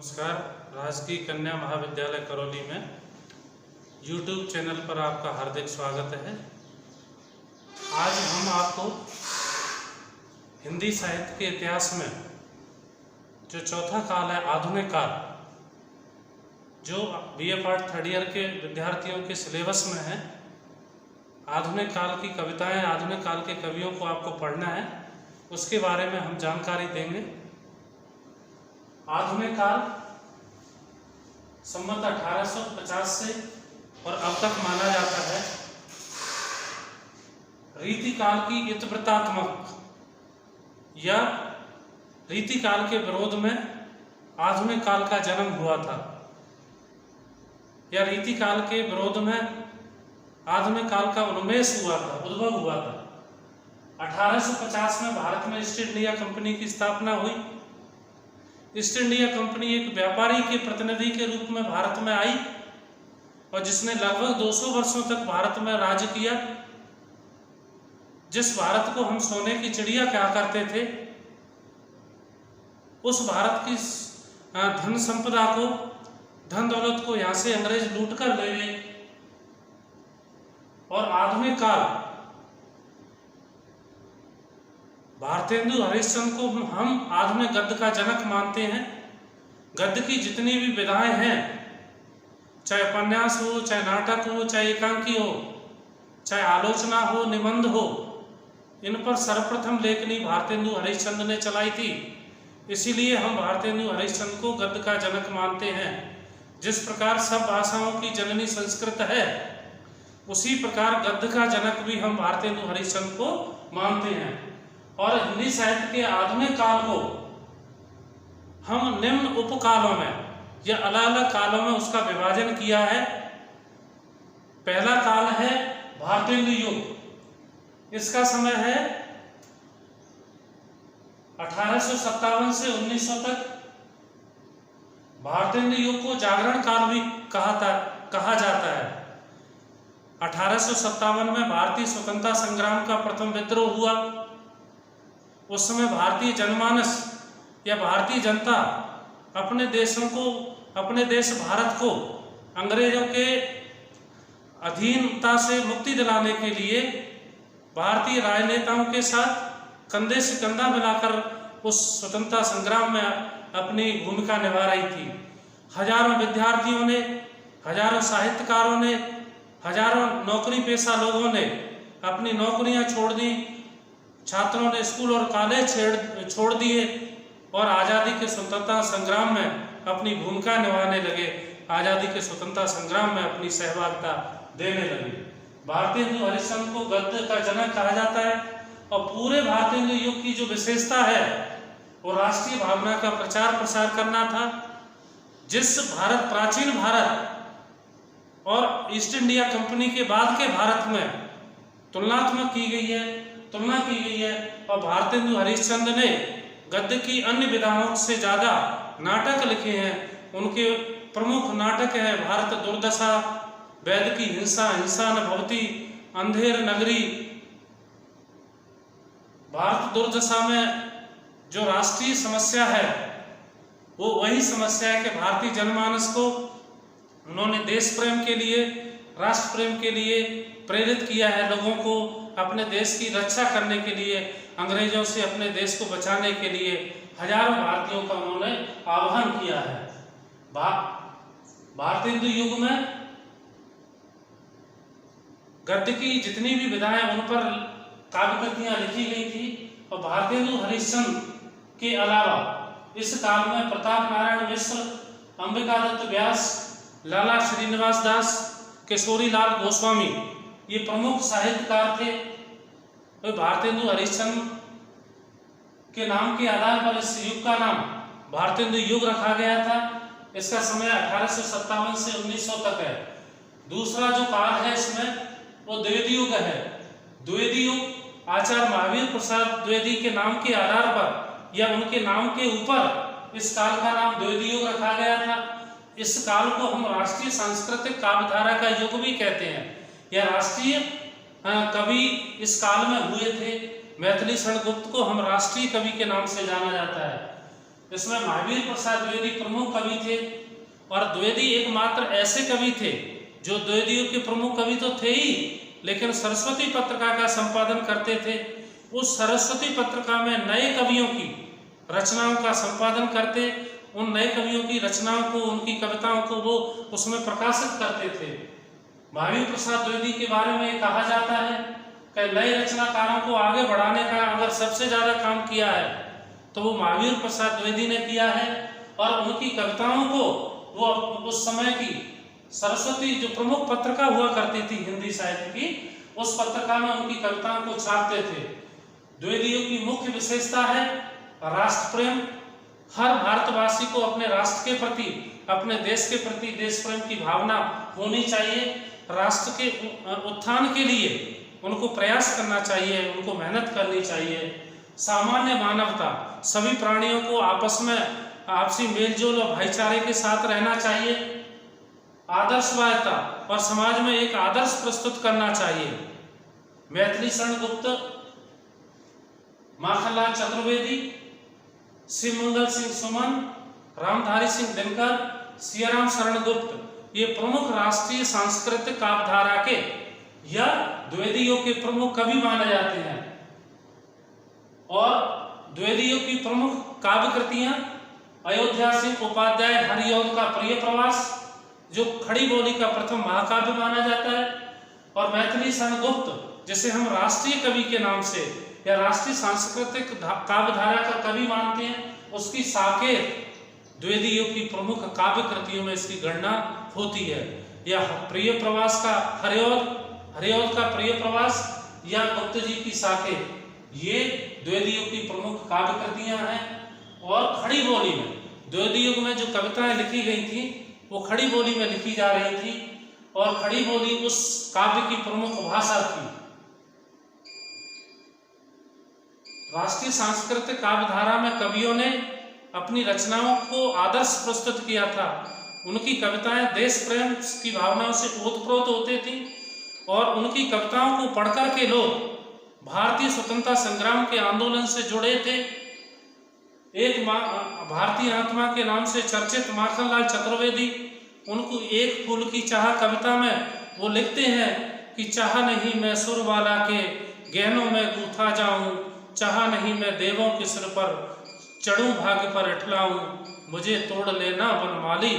नमस्कार। राजकीय कन्या महाविद्यालय करौली में YouTube चैनल पर आपका हार्दिक स्वागत है। आज हम आपको हिंदी साहित्य के इतिहास में जो चौथा काल है, आधुनिक काल, जो BA पार्ट थर्ड ईयर के विद्यार्थियों के सिलेबस में है, आधुनिक काल की कविताएं, आधुनिक काल के कवियों को आपको पढ़ना है, उसके बारे में हम जानकारी देंगे। आधुनिक काल संवत 1850 से और अब तक माना जाता है रीतिकाल की इतिवृत्तात्मक या रीतिकाल के विरोध में आधुनिक काल का जन्म हुआ था, या रीतिकाल के विरोध में आधुनिक काल का उन्मेष हुआ था, उद्भव हुआ था। 1850 में भारत में ईस्ट इंडिया कंपनी की स्थापना हुई। ईस्ट इंडिया कंपनी एक व्यापारी के प्रतिनिधि के रूप में भारत में आई और जिसने लगभग 200 वर्षों तक भारत में राज किया। जिस भारत को हम सोने की चिड़िया कहा करते थे, उस भारत की धन संपदा को, धन दौलत को यहां से अंग्रेज लूट कर ले गए। और आधुनिक काल, भारतेंदु हरिश्चंद्र को हम आधुनिक गद्य का जनक मानते हैं। गद्य की जितनी भी विधाएं हैं, चाहे उपन्यास हो, चाहे नाटक हो, चाहे एकांकी हो, चाहे आलोचना हो, निबंध हो, इन पर सर्वप्रथम लेखनी भारतेंदु हरिश्चंद्र ने चलाई थी। इसीलिए हम भारतेंदु हरिश्चंद्र को गद्य का जनक मानते हैं। जिस प्रकार सब भाषाओं की जननी संस्कृत है, उसी प्रकार गद्य का जनक भी हम भारतेंदु हरिश्चंद्र को मानते हैं। और हिंदी साहित्य के आधुनिक काल को हम निम्न उपकालों में या अलग अलग कालों में उसका विभाजन किया है। पहला काल है भारतेंदु युग। इसका समय है 1857 से 1900 तक। भारतेंदु युग को जागरण काल भी कहा जाता है। 1857 में भारतीय स्वतंत्रता संग्राम का प्रथम विद्रोह हुआ। उस समय भारतीय जनमानस या भारतीय जनता अपने देश भारत को अंग्रेजों के अधीनता से मुक्ति दिलाने के लिए भारतीय राजनेताओं के साथ कंधे से कंधा मिलाकर उस स्वतंत्रता संग्राम में अपनी भूमिका निभा रही थी। हजारों विद्यार्थियों ने, हजारों साहित्यकारों ने, हजारों नौकरी पेशा लोगों ने अपनी नौकरियां छोड़ दी। छात्रों ने स्कूल और कॉलेज छोड़ दिए और आज़ादी के स्वतंत्रता संग्राम में अपनी भूमिका निभाने लगे, आज़ादी के स्वतंत्रता संग्राम में अपनी सहभागिता देने लगे। भारतेंदु हरिश्चंद्र को गद्य का जनक कहा जाता है। और पूरे भारतेंदु युग की जो विशेषता है, वो राष्ट्रीय भावना का प्रचार प्रसार करना था। जिस प्राचीन भारत और ईस्ट इंडिया कंपनी के बाद के भारत में तुलना की गई है। और भारतेंदु हरिश्चंद्र ने गद्य की अन्य विधाओं से ज़्यादा नाटक लिखे हैं। उनके प्रमुख नाटक हैं भारत दुर्दशा, वैद की हिंसा, हिंसा न भवति, अंधेर नगरी। भारत दुर्दशा में जो राष्ट्रीय समस्या है, वो वही समस्या है कि भारतीय जनमानस को उन्होंने देश प्रेम के लिए, राष्ट्र प्रेम के लिए प्रेरित किया है। लोगों को अपने देश की रक्षा करने के लिए, अंग्रेजों से अपने देश को बचाने के लिए हजारों भारतीयों का उन्होंने आह्वान किया है। भारतेंदु युग में गद्य की जितनी भी विधाएं, उन पर काव्य कृतियां लिखी गई थी। और भारतेंदु हरिश्चंद्र के अलावा इस काल में प्रताप नारायण मिश्र, अंबिकादत्त व्यास, लाला श्रीनिवास दास, किशोरी लाल गोस्वामी, ये प्रमुख साहित्यकार थे। तो भारतेंदु हरिश्चंद्र के नाम के आधार पर इस युग का नाम भारतेंदु युग रखा गया था। इसका समय 1857 से 1900 तक है। दूसरा जो काल है इसमें, वो द्विवेदी युग है। द्विवेदी युग आचार्य महावीर प्रसाद द्विवेदी के नाम के आधार पर या उनके नाम के ऊपर इस काल का नाम द्विवेदी युग रखा गया था। इस काल को हम राष्ट्रीय सांस्कृतिक काव्यधारा का युग भी कहते हैं। यह राष्ट्रीय कवि इस काल में हुए थे। मैथिली शरण गुप्त को हम राष्ट्रीय कवि के नाम से जाना जाता है। इसमें महावीर प्रसाद द्विवेदी प्रमुख कवि थे, और द्विवेदी एकमात्र ऐसे कवि थे जो द्विवेदियों के प्रमुख कवि तो थे ही, लेकिन सरस्वती पत्रिका का संपादन करते थे। उस सरस्वती पत्रिका में नए कवियों की रचनाओं का संपादन करते, उन नए कवियों की रचनाओं को, उनकी कविताओं को वो उसमें प्रकाशित करते थे। महावीर प्रसाद द्विवेदी के बारे में कहा जाता है कि नए रचनाकारों को आगे बढ़ाने का अगर सबसे ज़्यादा काम किया है तो वो महावीर प्रसाद द्विवेदी ने किया है, और उनकी कविताओं को वो उस समय की सरस्वती जो प्रमुख पत्रिका हुआ करती थी हिंदी साहित्य की, उस पत्रिका में उनकी कविताओं को छापते थे। द्विवेदियों की मुख्य विशेषता है राष्ट्र प्रेम। हर भारतवासी को अपने राष्ट्र के प्रति, अपने देश के प्रति देश प्रेम की भावना होनी चाहिए। राष्ट्र के उत्थान के लिए उनको प्रयास करना चाहिए, उनको मेहनत करनी चाहिए। सामान्य मानवता, सभी प्राणियों को आपस में आपसी मेलजोल और भाईचारे के साथ रहना चाहिए। आदर्शवादिता और समाज में एक आदर्श प्रस्तुत करना चाहिए। मैथिली शरण गुप्त, माखनलाल चतुर्वेदी, शिवमंगल सिंह सुमन, रामधारी सिंह दिनकर, सियाराम शरण गुप्त, ये प्रमुख राष्ट्रीय सांस्कृतिक काव्यधारा के या द्विवेदियों के प्रमुख कवि माने जाते हैं। और द्विवेदियों की प्रमुख काव्य कृतियां अयोध्या सिंह उपाध्याय हरिऔध का प्रिय प्रवास, जो खड़ी बोली का प्रथम महाकाव्य माना जाता है, और मैथिली शरण गुप्त जिसे हम राष्ट्रीय कवि के नाम से या राष्ट्रीय सांस्कृतिक काव्यधारा का कवि मानते हैं, उसकी साकेत द्विवेदियों की प्रमुख काव्य कृतियों में इसकी गणना होती है। या प्रिय प्रवास का हरिऔध का प्रिय प्रवास या गुप्त जी की साकेत, ये द्विवेदियों की प्रमुख काव्य कृतियां हैं। और खड़ी बोली में द्विवेदी युग में जो कविताएं लिखी गई थी वो खड़ी बोली में लिखी जा रही थी, और खड़ी बोली उस काव्य की प्रमुख भाषा थी। राष्ट्रीय सांस्कृतिक काव्यधारा में कवियों ने अपनी रचनाओं को आदर्श प्रस्तुत किया था। उनकी कविताएं देश प्रेम की भावनाओं से ओतप्रोत होती थी, और उनकी कविताओं को पढ़कर के लोग भारतीय स्वतंत्रता संग्राम के आंदोलन से जुड़े थे। एक भारतीय आत्मा के नाम से चर्चित माखनलाल चतुर्वेदी, उनको एक फूल की चाह कविता में वो लिखते हैं कि चाह नहीं मैं सुर वाला के गहनों में गूथा जाऊं, चाह नहीं मैं देवों के सिर पर चढ़ूं भाग्य पर इठलाऊं, मुझे तोड़ लेना बनमाली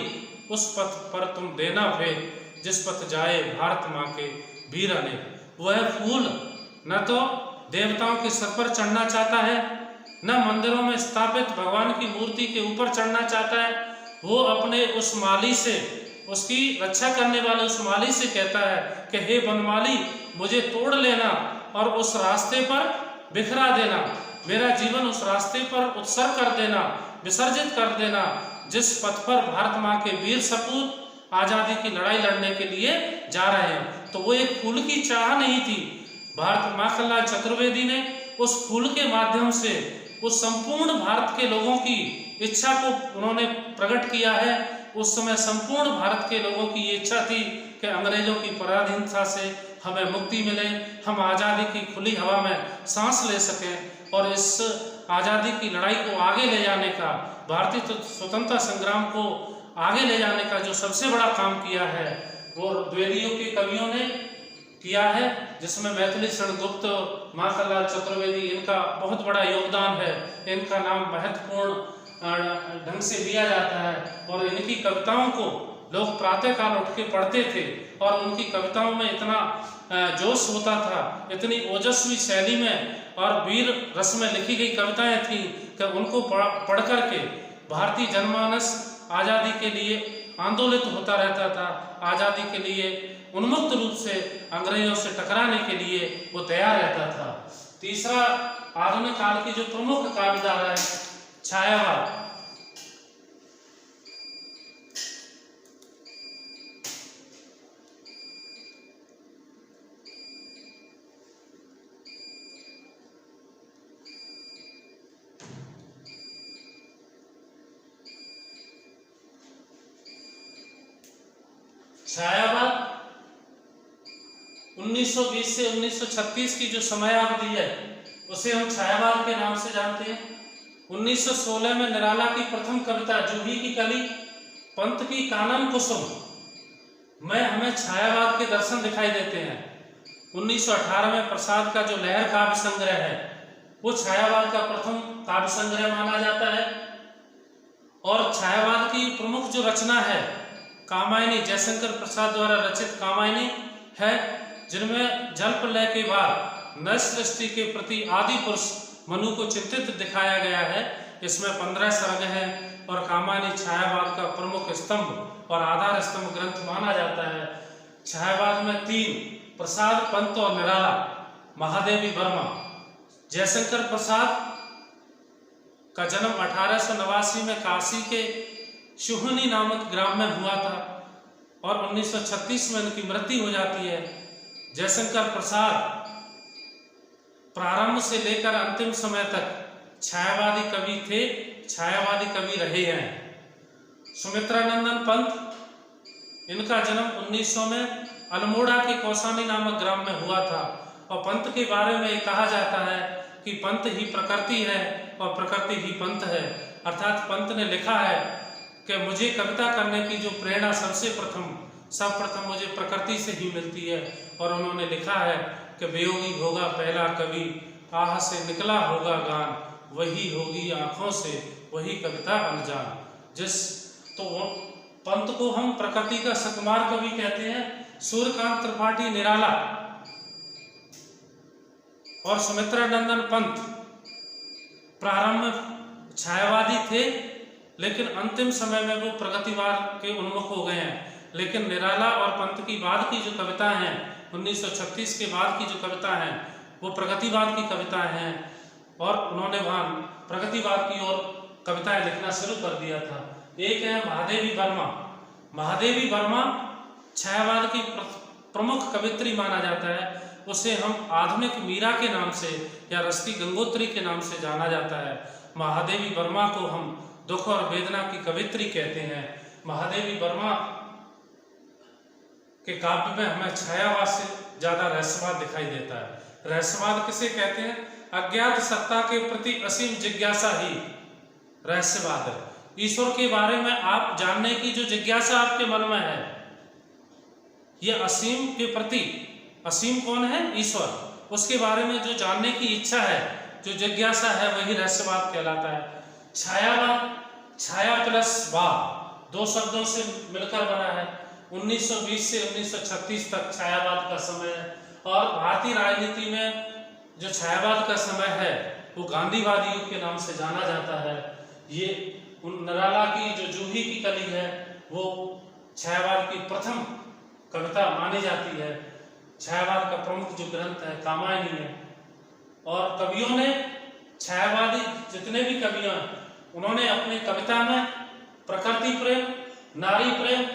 उस पथ पर तुम देना भेद, जिस पथ जाए भारत माँ के वीर ने। वह फूल न तो देवताओं के सर पर चढ़ना चाहता है, न मंदिरों में स्थापित भगवान की मूर्ति के ऊपर चढ़ना चाहता है। वो अपने उस माली से, उसकी रक्षा करने वाले उस माली से कहता है कि हे बनमाली, मुझे तोड़ लेना और उस रास्ते पर बिखरा देना, मेरा जीवन उस रास्ते पर उत्सर्ग कर देना, विसर्जित कर देना, जिस पथ पर भारत माँ के वीर सपूत आज़ादी की लड़ाई लड़ने के लिए जा रहे हैं। तो वो एक फूल की चाह नहीं थी। माखनलाल चतुर्वेदी ने उस फूल के माध्यम से उस संपूर्ण भारत के लोगों की इच्छा को उन्होंने प्रकट किया है। उस समय संपूर्ण भारत के लोगों की ये इच्छा थी कि अंग्रेजों की पराधीनता से हमें मुक्ति मिले, हम आज़ादी की खुली हवा में सांस ले सकें, और इस आज़ादी की लड़ाई को आगे ले जाने का, भारतीय स्वतंत्रता संग्राम को आगे ले जाने का जो सबसे बड़ा काम किया है वो द्विवेदियों के कवियों ने किया है, जिसमें मैथिली शरण गुप्त, माखनलाल चतुर्वेदी, इनका बहुत बड़ा योगदान है। इनका नाम महत्वपूर्ण ढंग से लिया जाता है, और इनकी कविताओं को लोग प्रातःकाल उठ के पढ़ते थे, और उनकी कविताओं में इतना जोश होता था, इतनी ओजस्वी शैली में और वीर रस में लिखी गई कविताएं थी कि उनको पढ़ करके भारतीय जनमानस आज़ादी के लिए आंदोलित होता रहता था, आज़ादी के लिए उन्मुक्त रूप से अंग्रेजों से टकराने के लिए वो तैयार रहता था। तीसरा, आधुनिक काल की जो प्रमुख काव्यधारा है छायावाद। छायावाद 1920 से 1936 की जो समयावधि है उसे हम छायावाद के नाम से जानते हैं। 1916 में निराला की प्रथम कविता जूही की कली, पंत की कानन कुसुम में हमें छायावाद के दर्शन दिखाई देते हैं। 1918 में प्रसाद का जो लहर काव्य संग्रह है वो छायावाद का प्रथम काव्य संग्रह माना जाता है। और छायावाद की प्रमुख जो रचना है कामायनी, जयशंकर प्रसाद द्वारा रचित कामायनी है, जिनमें जल प्रलय के बाद नव सृष्टि के प्रति आदि पुरुष मनु को चिंतित दिखाया गया है। इसमें 15 सर्ग हैं और कामायनी छायावाद का प्रमुख स्तंभ और आधार स्तंभ ग्रंथ माना जाता है। छायावाद में 3 प्रसाद, पंत और निराला, महादेवी वर्मा। जयशंकर प्रसाद का जन्म 1889 में काशी के शुहनी नामक ग्राम में हुआ था और 1936 में उनकी मृत्यु हो जाती है। जयशंकर प्रसाद प्रारंभ से लेकर अंतिम समय तक छायावादी कवि थे, छायावादी कवि रहे हैं। सुमित्रानंदन पंत, इनका जन्म 1900 में अल्मोड़ा के कौसानी नामक ग्राम में हुआ था और पंत के बारे में कहा जाता है कि पंत ही प्रकृति है और प्रकृति ही पंत है। अर्थात पंत ने लिखा है कि मुझे कविता करने की जो प्रेरणा सर्वप्रथम मुझे प्रकृति से ही मिलती है। और उन्होंने लिखा है कि वियोगी होगा पहला कवि, आह से निकला होगा गान, वही होगी आंखों से वही कविता अनजान। तो पंत को हम प्रकृति का सकुमार कवि कहते हैं। सूर्यकांत त्रिपाठी निराला और सुमित्रानंदन पंत प्रारंभ में छायावादी थे, लेकिन अंतिम समय में वो प्रगतिवाद के उन्मुख हो गए हैं। लेकिन निराला और पंत की बाद की जो कविता हैं, 1936 के बाद की जो कविता हैं, वो प्रगतिवाद की कविताएं हैं और उन्होंने वहाँ प्रगतिवाद की ओर कविताएं लिखना शुरू कर दिया था। एक है महादेवी वर्मा। महादेवी वर्मा छायावाद की प्रमुख कवित्री माना जाता है। उसे हम आधुनिक मीरा के नाम से या रश्मि गंगोत्री के नाम से जाना जाता है। महादेवी वर्मा को हम दुख और वेदना की कवित्री कहते हैं। महादेवी वर्मा के काव्य में हमें छायावाद से ज्यादा रहस्यवाद दिखाई देता है। रहस्यवाद किसे कहते हैं? अज्ञात सत्ता के प्रति असीम जिज्ञासा ही रहस्यवाद है। ईश्वर के बारे में आप जानने की जो जिज्ञासा आपके मन में है, यह असीम के प्रति, असीम कौन है? ईश्वर। उसके बारे में जो जानने की इच्छा है, जो जिज्ञासा है, वही रहस्यवाद कहलाता है। छायावाद, छाया प्लस वाद, 2 शब्दों से मिलकर बना है। 1920 से 1936 तक छायावाद का समय है और भारतीय राजनीति में जो छायावाद का समय है वो गांधीवादी युग के नाम से जाना जाता है। ये निराला की जो जूही की कली है वो छायावाद की प्रथम कविता मानी जाती है। छायावाद का प्रमुख जो ग्रंथ है कामायनी है। और कवियों ने, छायावादी जितने भी कवियां, उन्होंने अपनी कविता में प्रकृति प्रेम, नारी प्रेम,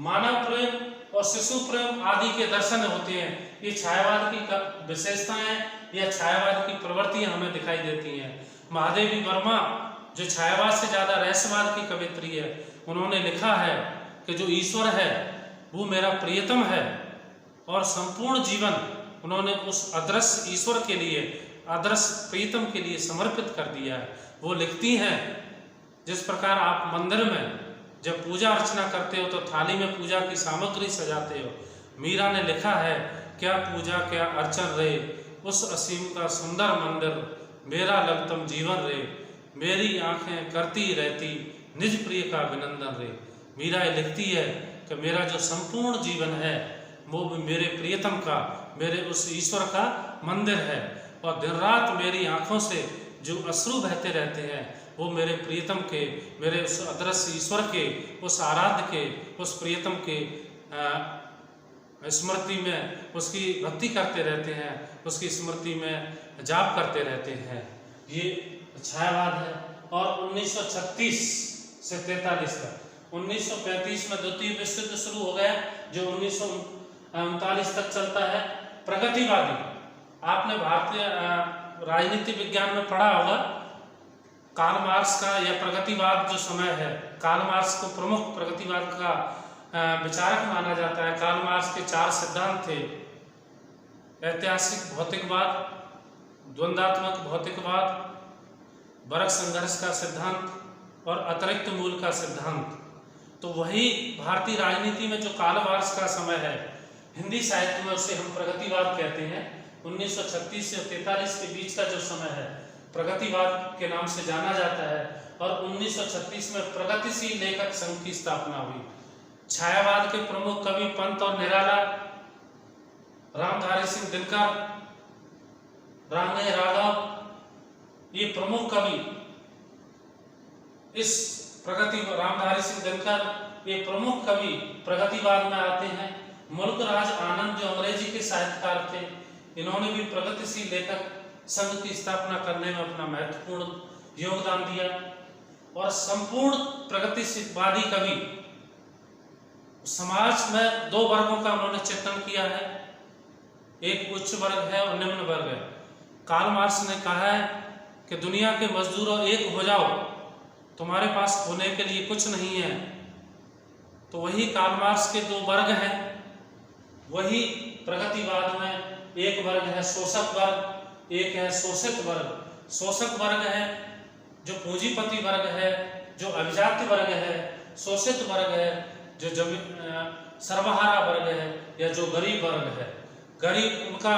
मानव प्रेम और शिशु प्रेम आदि के दर्शन होते हैं। ये छायावाद की विशेषताएं या छायावाद की प्रवृत्तियां हमें दिखाई देती हैं। महादेवी वर्मा जो छायावाद से ज्यादा रहस्यवाद की कवित्री है, उन्होंने लिखा है कि जो ईश्वर है वो मेरा प्रियतम है और संपूर्ण जीवन उन्होंने उस अदृश्य ईश्वर के लिए, अदृश्य प्रियतम के लिए समर्पित कर दिया है। वो लिखती हैं, जिस प्रकार आप मंदिर में जब पूजा अर्चना करते हो तो थाली में पूजा की सामग्री सजाते हो, मीरा ने लिखा है, क्या पूजा क्या अर्चन रे, उस असीम का सुंदर मंदिर, मेरा लगतम जीवन रे, मेरी आंखें करती रहती निज प्रिय का अभिनंदन रे। मीरा लिखती है कि मेरा जो संपूर्ण जीवन है वो मेरे प्रियतम का, मेरे उस ईश्वर का मंदिर है और दिन रात मेरी आंखों से जो अश्रु बहते रहते हैं वो मेरे प्रियतम के, मेरे उस अदृश्य ईश्वर के, उस आराध्य के, उस प्रियतम के स्मृति में उसकी भक्ति करते रहते हैं, उसकी स्मृति में जाप करते रहते हैं। ये छायावाद है। और 1936 से 43 तक, 1935 में द्वितीय विश्व युद्ध शुरू हो गया जो 1939 तक चलता है। प्रगतिवादी, आपने भारतीय राजनीति विज्ञान में पढ़ा होगा, कार्ल मार्क्स का यह प्रगतिवाद जो समय है, कार्ल मार्क्स को प्रमुख प्रगतिवाद का विचारक माना जाता है। कार्ल मार्क्स के 4 सिद्धांत थे: ऐतिहासिक भौतिकवाद, द्वंद्वात्मक भौतिकवाद, वर्ग संघर्ष का सिद्धांत और अतिरिक्त मूल का सिद्धांत। तो वही भारतीय राजनीति में जो कालवार्ष का समय है, हिंदी साहित्य में उसे हम प्रगतिवाद कहते हैं। 1936 से 43 के बीच का जो समय है प्रगतिवाद के नाम से जाना जाता है। और 1936 में प्रगतिशील लेखक संघ की स्थापना हुई। छायावाद के प्रमुख कवि पंत और निराला, रामधारी सिंह दिनकर, रामने राघव, ये प्रमुख कवि इस रामधारी सिंह दिनकर, ये प्रमुख कवि प्रगतिवाद में आते हैं। मुल्कराज आनंद जो अंग्रेजी के साहित्यकार थे, इन्होंने भी प्रगतिशील लेखक संघ की स्थापना करने में अपना महत्वपूर्ण योगदान दिया। और संपूर्ण प्रगतिवादी कवि समाज में दो वर्गों का उन्होंने चित्रण किया है, एक उच्च वर्ग है और निम्न वर्ग है। कार्ल मार्क्स ने कहा है कि दुनिया के मजदूरों एक हो जाओ, तुम्हारे पास होने के लिए कुछ नहीं है। तो वही कार्ल मार्क्स के दो वर्ग हैं। वही प्रगतिवाद में एक वर्ग है शोषक वर्ग, एक है शोषित वर्ग। शोषक वर्ग है जो पूंजीपति वर्ग है, जो अभिजात्य वर्ग है। शोषित वर्ग है जो सर्वहारा वर्ग है या जो गरीब वर्ग है। गरीब, उनका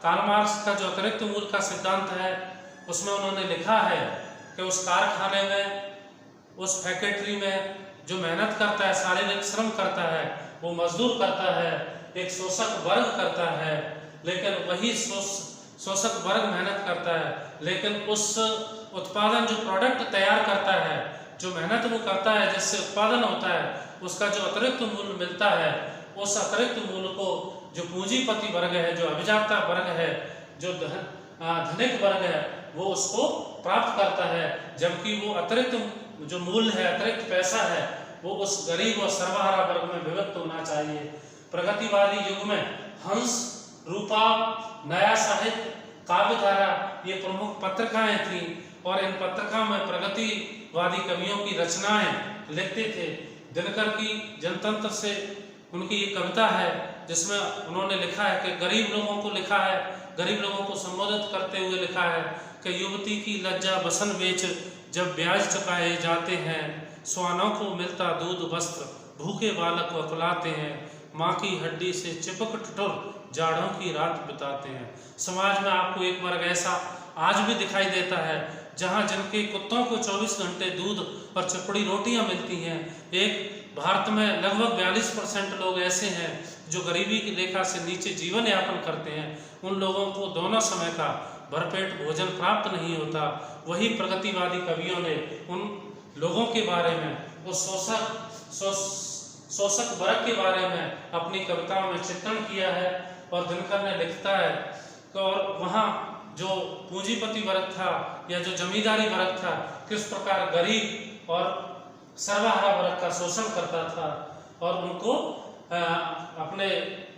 कार्ल मार्क्स का जो अतिरिक्त मूल का सिद्धांत है उसमें उन्होंने लिखा है कि उस कारखाने में, उस फैक्ट्री में जो मेहनत करता है, शारीरिक श्रम करता है, वो मजदूर करता है, एक शोषक वर्ग करता है। लेकिन वही शोषक वर्ग मेहनत करता है, लेकिन उस उत्पादन, जो प्रोडक्ट तैयार करता है, जो मेहनत वो करता है, जिससे उत्पादन होता है, उसका जो अतिरिक्त मूल्य मिलता है, उस अतिरिक्त मूल्य को जो पूंजीपति वर्ग है, जो अभिजाता वर्ग है, जो धनिक वर्ग है, वो उसको प्राप्त करता है। जबकि वो अतिरिक्त जो मूल्य है, अतिरिक्त पैसा है, वो उस गरीब और सर्वहारा वर्ग में विभक्त होना चाहिए। प्रगतिवादी युग में हंस, रूपा, नया साहित्य, काव्यधारा, ये प्रमुख पत्रिकाएं थीं और इन पत्रिकाओं में प्रगतिवादी कवियों की रचनाएं लिखते थे। दिनकर की जनतंत्र से उनकी ये कविता है जिसमें उन्होंने लिखा है कि गरीब लोगों को लिखा है, गरीब लोगों को संबोधित करते हुए लिखा है कि युवती की लज्जा बसन बेच जब ब्याज चुकाए जाते हैं, स्वानों को मिलता दूध वस्त्र, भूखे बालक वकुलाते हैं, माँ की हड्डी से चिपक टुटुर जाड़ों की रात बिताते हैं। समाज में आपको एक वर्ग ऐसा आज भी दिखाई देता है जहाँ जिनके कुत्तों को 24 घंटे दूध और चपड़ी रोटियां मिलती हैं। एक भारत में लगभग 42% लोग ऐसे हैं जो गरीबी की रेखा से नीचे जीवन यापन करते हैं। उन लोगों को दोनों समय का भरपेट भोजन प्राप्त नहीं होता। वही प्रगतिवादी कवियों ने उन लोगों के बारे में, उस शोषक वर्ग के बारे में अपनी कविताओं में चित्रण किया है। और दिनकर ने लिखता है कि और वहाँ जो पूंजीपति वर्ग था या जो जमींदारी वर्ग था, किस प्रकार गरीब और सर्वहारा वर्ग का शोषण करता था और उनको अपने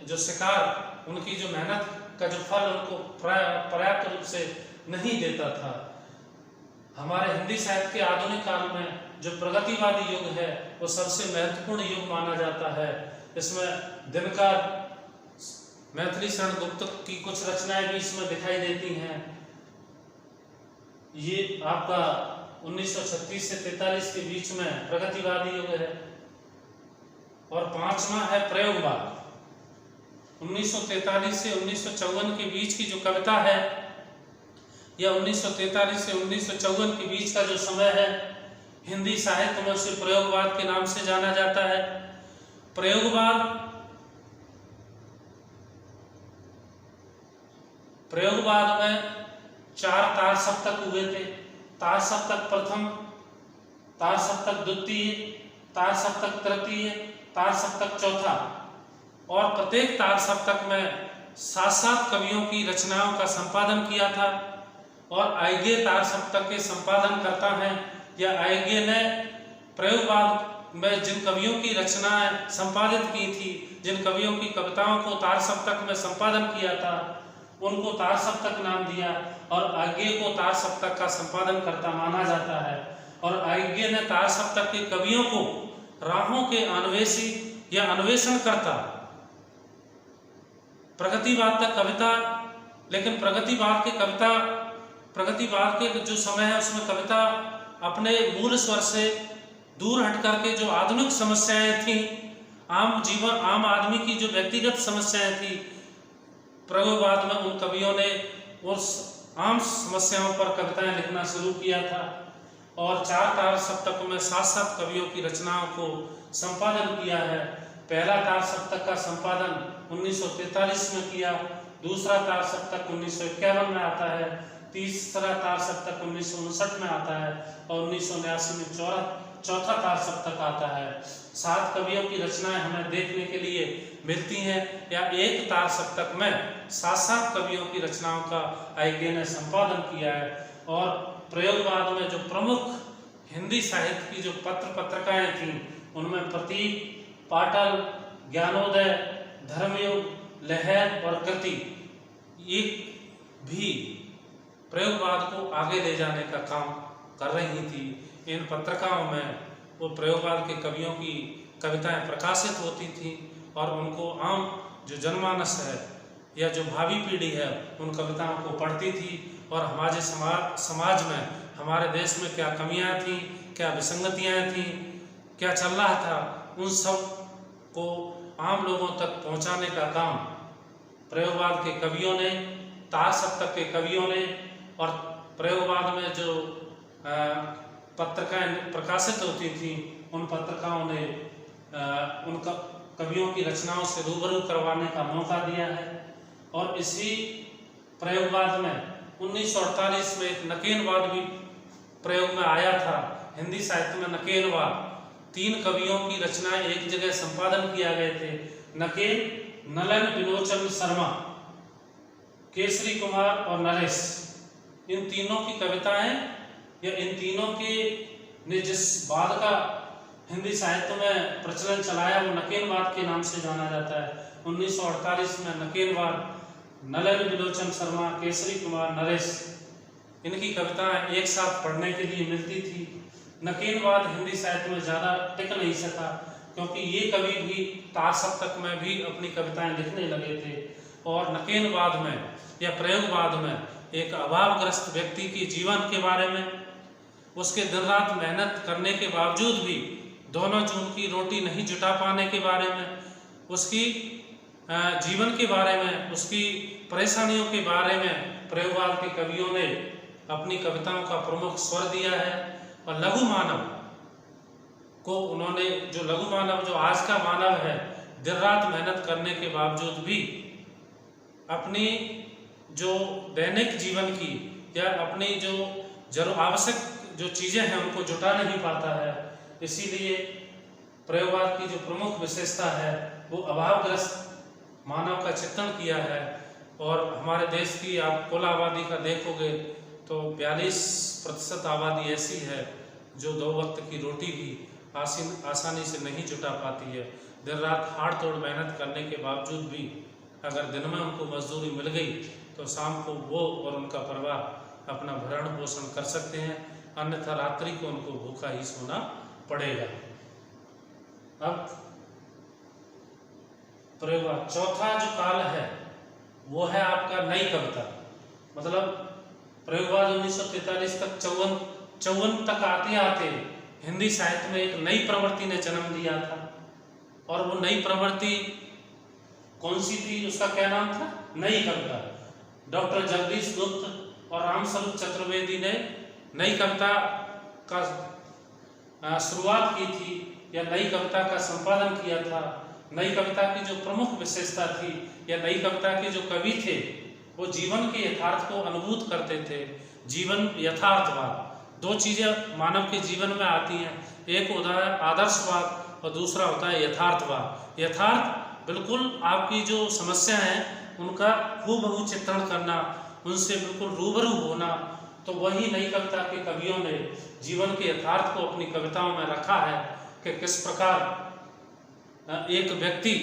जो शिकार, उनकी जो मेहनत का जो फल उनको पर्याप्त रूप से नहीं देता था। हमारे हिंदी साहित्य के आधुनिक काल में जो प्रगतिवादी युग है वो सबसे महत्वपूर्ण युग माना जाता है। इसमें दिनकर, मैथिली शरण गुप्त की कुछ रचनाएं भी इसमें दिखाई देती हैं। ये आपका 1936 से 43 के बीच में प्रगतिवादी युग है। और पांचवा है प्रयोगवाद। 1943 से 1954 के बीच की जो कविता है, या 1943 से 1954 के बीच का जो समय है, हिंदी साहित्य में उसे प्रयोगवाद के नाम से जाना जाता है। प्रयोगवाद में 4 तार सप्तक हुए थे। तार सप्तक प्रथम, तार सप्तक द्वितीय, तार सप्तक तृतीय, तार सप्तक चौथा। और प्रत्येक तार सप्तक में 7 कवियों की रचनाओं का संपादन किया था। और आइगे तार सप्तक के संपादन करता है, या आइगे ने प्रयोगवाद में जिन कवियों की रचनाएं संपादित की थी, जिन कवियों की कविताओं को तार सप्तक में संपादन किया था, उनको तार सप्तक नाम दिया। और आइगे को तार सप्तक का संपादन करता माना जाता है। और आइगे ने तार सप्तक के कवियों को राहों के अन्वेषी या अन्वेषण करता, प्रगतिवाद तक कविता, लेकिन प्रगतिवाद की कविता प्रगतिवाद के जो समय है उसमें कविता अपने मूल स्वर से दूर हट करके जो आधुनिक समस्याएं थी, आम आदमी की जो व्यक्तिगत समस्याएं थी, प्रयोगवाद में उन कवियों ने उस आम समस्याओं पर कविताएं लिखना शुरू किया था। और 4 तार सप्तक में 7 कवियों की रचनाओं को संपादन किया है। पहला तार सप्तक का संपादन 1943 में किया, दूसरा तार सप्तक 1951 में आता है, तीसरा तार सप्तक 1959 में आता है और 1989 में चौथा तार सप्तक आता है। 7 कवियों की रचनाएं हमें देखने के लिए मिलती हैं, या एक तार सप्तक में 7 कवियों की रचनाओं का आईके ने संपादन किया है। और प्रयोगवाद में जो प्रमुख हिंदी साहित्य की जो पत्रिकाएं थीं, उनमें प्रतीक, पाटल, ज्ञानोदय, धर्मयुग, लहर और कृति, ये भी प्रयोगवाद को आगे ले जाने का काम कर रही थी। इन पत्रिकाओं में वो प्रयोगवाद के कवियों की कविताएं प्रकाशित होती थी और उनको आम जो जनमानस है या जो भावी पीढ़ी है उन कविताओं को पढ़ती थी और हमारे समाज में, हमारे देश में क्या कमियां थी, क्या विसंगतियां थी, क्या चल रहा था, उन सब को आम लोगों तक पहुंचाने का काम प्रयोगवाद के कवियों ने, तार सप्तक के कवियों ने और प्रयोगवाद में जो पत्रिकाएं प्रकाशित होती थी उन पत्रिकाओं ने उन कवियों की रचनाओं से रूबरू करवाने का मौका दिया है। और इसी प्रयोगवाद में 1948 में एक नकेलवाद भी प्रयोग में आया था। हिंदी साहित्य में नकेलवाद, 3 कवियों की रचनाएं एक जगह संपादन किया गए थे। नकेल नलन विलोचन शर्मा, केसरी कुमार और नरेश, इन तीनों की कविताएं या इन तीनों के ने जिस वाद का हिंदी साहित्य में प्रचलन चलाया वो नकेलवाद के नाम से जाना जाता है। 1948 में नकेलवाद, नलन विलोचन शर्मा, केसरी कुमार, नरेश, इनकी कविताएं एक साथ पढ़ने के लिए मिलती थी। नकेलवाद हिंदी साहित्य में ज़्यादा टिक नहीं सका क्योंकि ये कवि भी तार सप्तक में भी अपनी कविताएं लिखने लगे थे। और नकेलवाद में या प्रयोगवाद में एक अभावग्रस्त व्यक्ति के जीवन के बारे में, उसके दिन रात मेहनत करने के बावजूद भी दोनों जून की रोटी नहीं जुटा पाने के बारे में, उसकी जीवन के बारे में, उसकी परेशानियों के बारे में प्रयोगवाद के कवियों ने अपनी कविताओं का प्रमुख स्वर दिया है। और लघु मानव को उन्होंने, जो लघु मानव जो आज का मानव है, दिन रात मेहनत करने के बावजूद भी अपनी जो दैनिक जीवन की या अपनी जो आवश्यक जो चीज़ें हैं उनको जुटा नहीं पाता है। इसीलिए प्रयोगवाद की जो प्रमुख विशेषता है वो अभावग्रस्त मानव का चित्रण किया है। और हमारे देश की आप कुल आबादी का देखोगे तो 42% आबादी ऐसी है जो 2 वक्त की रोटी भी आसानी से नहीं जुटा पाती है। दिन रात हाड़ तोड़ मेहनत करने के बावजूद भी अगर दिन में उनको मजदूरी मिल गई तो शाम को वो और उनका परिवार अपना भरण पोषण कर सकते हैं, अन्यथा रात्रि को उनको भूखा ही सोना पड़ेगा। अब प्रयोगवाद चौथा जो काल है वो है आपका नई कविता। मतलब प्रयोगवाद 1943 तक 54 तक आते आते हिंदी साहित्य में एक नई प्रवृत्ति ने जन्म दिया था। और वो नई प्रवृत्ति कौन सी थी, उसका क्या नाम था? नई कविता। डॉक्टर जगदीश गुप्त और रामस्वरूप चतुर्वेदी ने नई कविता का शुरुआत की थी या नई कविता का संपादन किया था। नई कविता की जो प्रमुख विशेषता थी या नई कविता के जो कवि थे वो जीवन के यथार्थ को अनुभूत करते थे। जीवन यथार्थवाद, 2 चीज़ें मानव के जीवन में आती हैं, एक होता है आदर्शवाद और दूसरा होता है यथार्थवाद। यथार्थ बिल्कुल आपकी जो समस्या है उनका हूबहू चित्रण करना, उनसे बिल्कुल रूबरू होना। तो वही नई कविता के कवियों ने जीवन के यथार्थ को अपनी कविताओं में रखा है कि किस प्रकार एक व्यक्ति,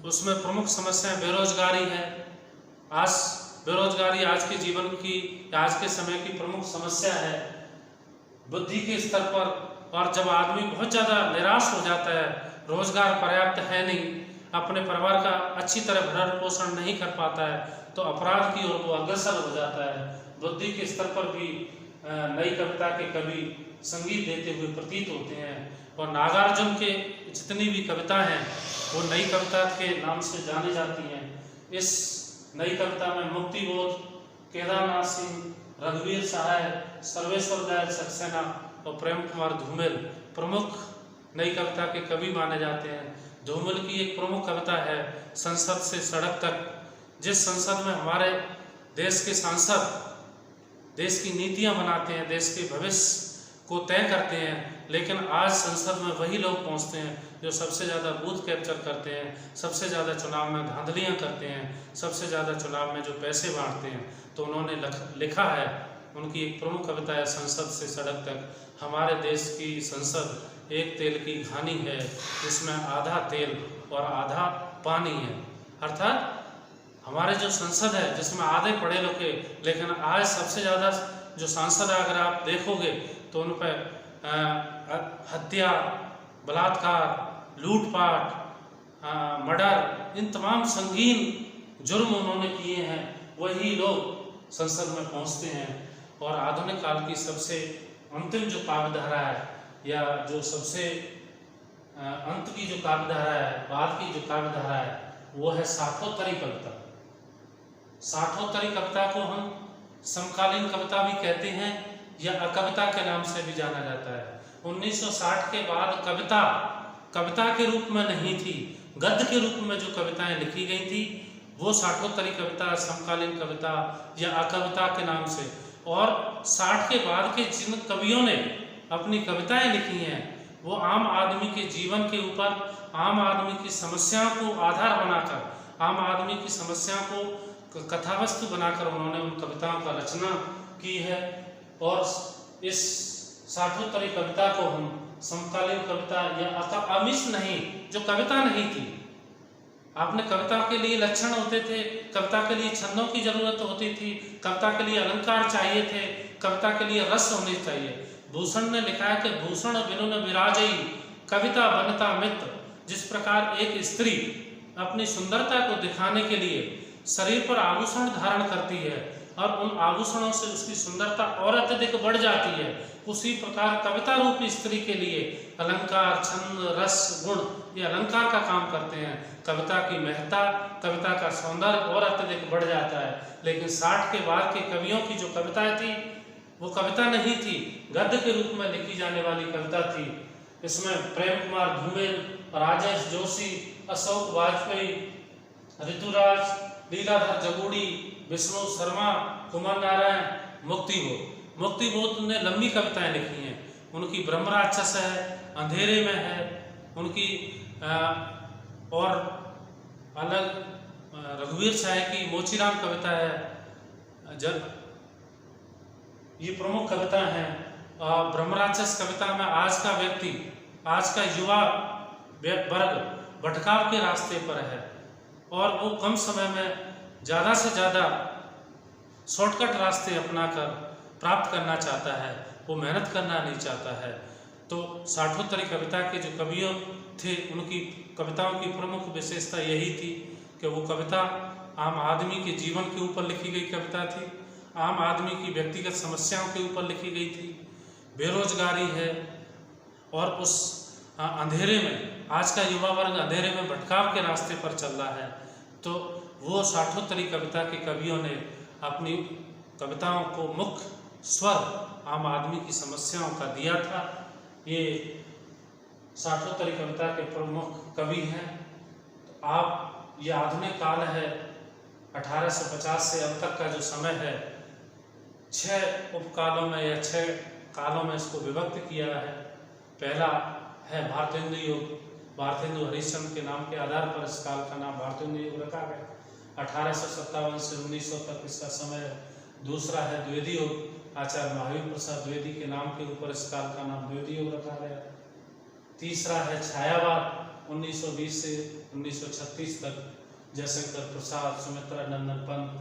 उसमें प्रमुख समस्या बेरोजगारी है। आज बेरोजगारी आज के जीवन की, आज के समय की प्रमुख समस्या है बुद्धि के स्तर पर। और जब आदमी बहुत ज़्यादा निराश हो जाता है, रोजगार पर्याप्त है नहीं, अपने परिवार का अच्छी तरह भरण पोषण नहीं कर पाता है, तो अपराध की ओर वो अग्रसर हो जाता है। बुद्धि के स्तर पर भी नई कविता के कवि संगीत देते हुए प्रतीत होते हैं। और नागार्जुन के जितनी भी कविता हैं वो नई कविता के नाम से जानी जाती हैं। इस नई कविता में मुक्तिबोध, केदारनाथ सिंह, रघुवीर सहाय, सर्वेश्वर दयाल सक्सेना और प्रेम कुमार धूमिल प्रमुख नई कविता के कवि माने जाते हैं। धूमिल की एक प्रमुख कविता है संसद से सड़क तक, जिस संसद में हमारे देश के सांसद देश की नीतियां बनाते हैं, देश के भविष्य को तय करते हैं, लेकिन आज संसद में वही लोग पहुंचते हैं जो सबसे ज़्यादा बूथ कैप्चर करते हैं, सबसे ज़्यादा चुनाव में धांधलियां करते हैं, सबसे ज़्यादा चुनाव में जो पैसे बांटते हैं। तो उन्होंने लिखा है, उनकी एक प्रमुख कविता है संसद से सड़क तक। हमारे देश की संसद एक तेल की घानी है जिसमें आधा तेल और आधा पानी है। अर्थात हमारे जो संसद है जिसमें आधे पढ़े लिखे, लेकिन आज सबसे ज़्यादा जो सांसद अगर आप देखोगे तो उन पर हत्या, बलात्कार, लूटपाट, मर्डर, इन तमाम संगीन जुर्म उन्होंने किए हैं, वही लोग संसद में पहुंचते हैं। और आधुनिक काल की सबसे अंतिम जो काव्यधारा है या जो सबसे अंत की जो काव्यधारा है, बाद की जो काव्यधारा है, वो है साठोत्तरी कविता। साठोत्तरी कविता को हम समकालीन कविता भी कहते हैं या अकविता के नाम से भी जाना जाता है। 1960 के बाद कविता के रूप में नहीं थी, गद्य के रूप में जो कविताएं लिखी गई थी वो साठोत्तरी कविता, समकालीन कविता या अकविता के नाम से। और 60 के बाद के जिन कवियों ने अपनी कविताएं लिखी हैं वो आम आदमी के जीवन के ऊपर, आम आदमी की समस्याओं को आधार बनाकर, आम आदमी की समस्याओं को कथावस्तु बनाकर उन्होंने उन कविताओं का रचना की है। और इस साठोत्तरी कविता को हम समकालीन कविता या अमिश नहीं, जो कविता नहीं थी, आपने कविता के लिए लक्षण होते थे, कविता के लिए छंदों की जरूरत होती थी, कविता के लिए अलंकार चाहिए थे, कविता के लिए रस होने चाहिए। भूषण ने लिखा है कि भूषण बिनु न विराजई कविता बनता मित्र। जिस प्रकार एक स्त्री अपनी सुंदरता को दिखाने के लिए शरीर पर आभूषण धारण करती है और उन आभूषणों से उसकी सुंदरता और अत्यधिक बढ़ जाती है, उसी प्रकार कविता रूपी स्त्री के लिए अलंकार, छंद, रस, गुण ये अलंकार का काम करते हैं। कविता की महत्ता, कविता का सौंदर्य और अत्यधिक बढ़ जाता है। लेकिन 60 के बाद के कवियों की जो कविताएं थी वो कविता नहीं थी, गद्य के रूप में लिखी जाने वाली कविता थी। इसमें प्रेम कुमार धूमिल, राजेश जोशी, अशोक वाजपेयी, ऋतुराज, लीलाधर जगूड़ी, विष्णु शर्मा, कुमार नारायण, मुक्तिबोध ने लंबी कविताएं लिखी हैं। उनकी ब्रह्म राक्षस है, अंधेरे में है, उनकी और अलग रघुवीर सहाय की मोचीराम कविता है। जब ये प्रमुख कविता है। ब्रह्म राक्षस कविता में आज का व्यक्ति, आज का युवा वर्ग भटकाव के रास्ते पर है और वो कम समय में ज़्यादा से ज़्यादा शॉर्टकट रास्ते अपनाकर प्राप्त करना चाहता है, वो मेहनत करना नहीं चाहता है। तो साठोत्तरी कविता के जो कवियों थे उनकी कविताओं की प्रमुख विशेषता यही थी कि वो कविता आम आदमी के जीवन के ऊपर लिखी गई कविता थी, आम आदमी की व्यक्तिगत समस्याओं के ऊपर लिखी गई थी। बेरोजगारी है और उस अंधेरे में, आज का युवा वर्ग अंधेरे में भटकाव के रास्ते पर चल रहा है, तो वो साठोत्तरी कविता के कवियों ने अपनी कविताओं को मुख्य स्वर आम आदमी की समस्याओं का दिया था। ये साठोत्तरी कविता के प्रमुख कवि हैं। तो आप, ये आधुनिक काल है, 1850 से अब तक का जो समय है, 6 उपकालों में या 6 कालों में इसको विभक्त किया है। पहला है भारतेंदु युग, भारतेंदु हरिश्चंद्र के नाम के आधार पर इस काल का नाम भारतेंदु युग रखा गया। 1857 से 1900 तक इसका समय है। दूसरा है द्विवेदी युग, आचार्य महावीर प्रसाद द्विवेदी के नाम के ऊपर इस काल का नाम द्विवेदी युग रखा गया। तीसरा है छायावाद, 1920 से 1936 तक, जयशंकर प्रसाद, सुमित्रा नंदन पंत,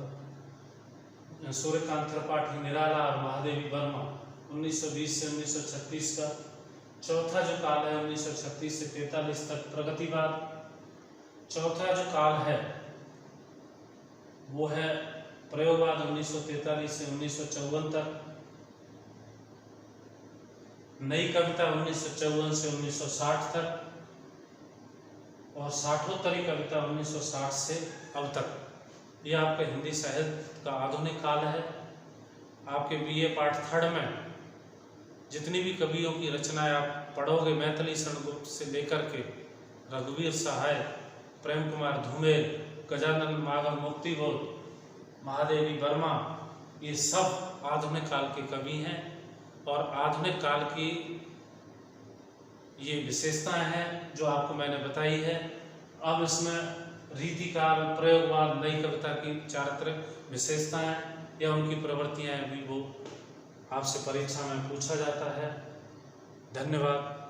सूर्यकांत त्रिपाठी निराला और महादेवी वर्मा, 1920 से 1936 का। चौथा जो काल है 1936 से 43 तक प्रगतिवाद। चौथा जो काल है वो है प्रयोगवाद 1943 से 1954 तक, नई कविता 1954 से 1960 तक, और साठोत्तरी कविता 1960 से अब तक। यह आपके हिंदी साहित्य का आधुनिक काल है। आपके बीए पार्ट 3 में जितनी भी कवियों की रचनाएं आप पढ़ोगे, मैथिली शरण गुप्त से लेकर के रघुवीर सहाय, प्रेम कुमार धूमेल, गजानन मागम मुक्तिबोध, महादेवी वर्मा, ये सब आधुनिक काल के कवि हैं। और आधुनिक काल की ये विशेषताएं हैं जो आपको मैंने बताई है। अब इसमें रीतिकाल, प्रयोगवाद, नई कविता की चारित्रिक विशेषताएं या उनकी प्रवृत्तियां भी वो आपसे परीक्षा में पूछा जाता है। धन्यवाद।